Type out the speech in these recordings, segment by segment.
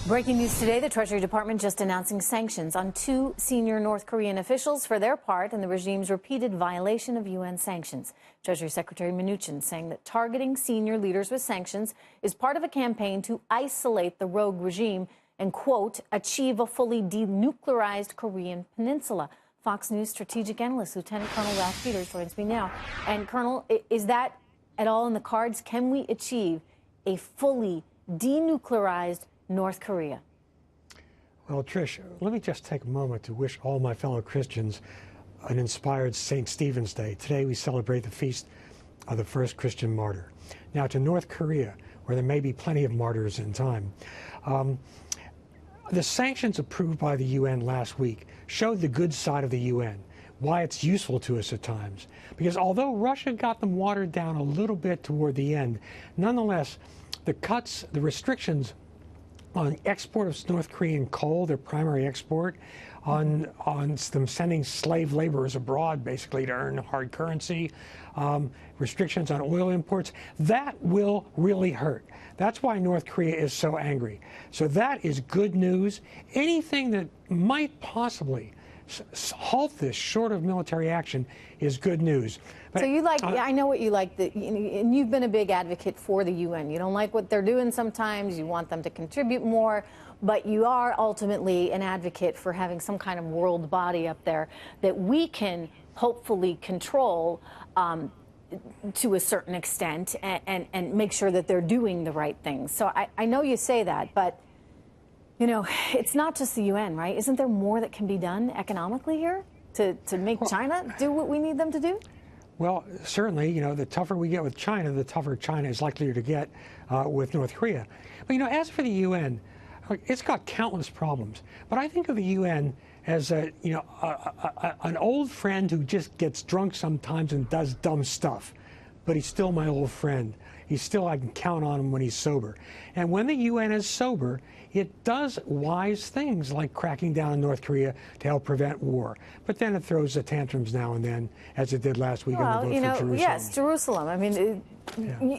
Breaking news today, the Treasury Department just announcing sanctions on 2 senior North Korean officials for their part in the regime's repeated violation of UN sanctions. Treasury Secretary Mnuchin saying that targeting senior leaders with sanctions is part of a campaign to isolate the rogue regime and, quote, achieve a fully denuclearized Korean peninsula. Fox News strategic analyst Lieutenant Colonel Ralph Peters joins me now. And, Colonel, is that at all in the cards? Can we achieve a fully denuclearized North Korea? Well, Trish, let me just take a moment to wish all my fellow Christians an inspired St. Stephen's Day. Today we celebrate the feast of the first Christian martyr. Now to North Korea, where there may be plenty of martyrs in time. The sanctions approved by the UN last week showed the good side of the UN, why it's useful to us at times. Because although Russia got them watered down a little bit toward the end, nonetheless, the restrictions on export of North Korean coal, their primary export, on them sending slave laborers abroad, basically, to earn hard currency, restrictions on oil imports, that will really hurt. That's why North Korea is so angry. So that is good news. Anything that might possibly halt this short of military action is good news. But, so you like, I know what you like, and you've been a big advocate for the UN. You don't like what they're doing sometimes. You want them to contribute more, but you are ultimately an advocate for having some kind of world body up there that we can hopefully control to a certain extent and make sure that they're doing the right things. So I know you say that, but you know, it's not just the UN, right? Isn't there more that can be done economically here to make China do what we need them to do? Well, certainly, you know, the tougher we get with China, the tougher China is likely to get with North Korea. But, you know, as for the UN, it's got countless problems. But I think of the UN as an old friend who just gets drunk sometimes and does dumb stuff. But he's still my old friend. I can count on him when he's sober. And when the UN is sober, it does wise things like cracking down on North Korea to help prevent war. But then it throws the tantrums now and then, as it did last week on the vote for Jerusalem. Yes, Jerusalem. I mean,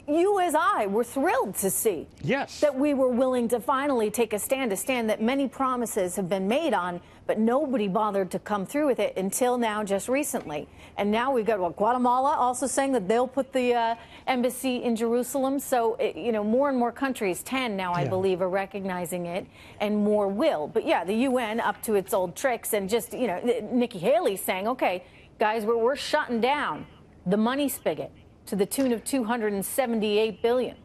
you as I were thrilled to see that we were willing to finally take a stand that many promises have been made on, but nobody bothered to come through with it until now, just recently. And now we've got Guatemala also saying that they'll put the embassy in Jerusalem. So, you know, more and more countries, 10 now, I believe, are recognizing it, and more will. But yeah, the UN up to its old tricks, and just, you know, Nikki Haley's saying, okay, guys, we're shutting down the money spigot to the tune of $278 billion.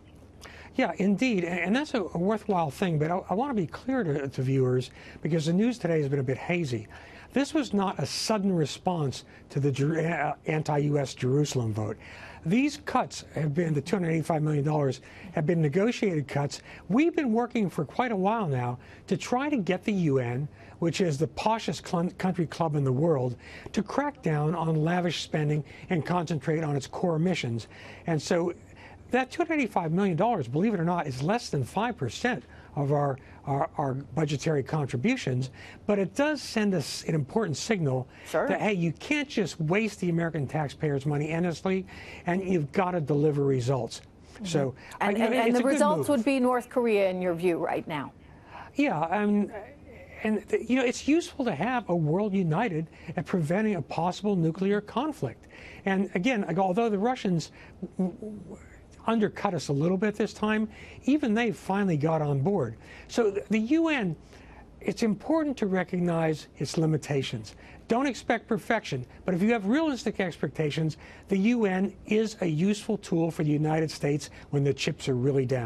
Yeah, indeed, and that's a worthwhile thing, but I want to be clear to viewers, because the news today has been a bit hazy. This was not a sudden response to the anti-U.S. Jerusalem vote. These cuts have been, the $285 million, have been negotiated cuts. We've been working for quite a while now to try to get the UN, which is the poshest country club in the world, to crack down on lavish spending and concentrate on its core missions. And so that $285 million, believe it or not, is less than 5% of our budgetary contributions, but it does send us an important signal that, hey, you can't just waste the American taxpayers' money endlessly, and you've got to deliver results. So, and the results would be North Korea, in your view, right now. Yeah, and you know, it's useful to have a world united at preventing a possible nuclear conflict. And again, although the Russians undercut us a little bit this time, even they finally got on board. So the UN, it's important to recognize its limitations. Don't expect perfection, but if you have realistic expectations, the UN is a useful tool for the United States when the chips are really down.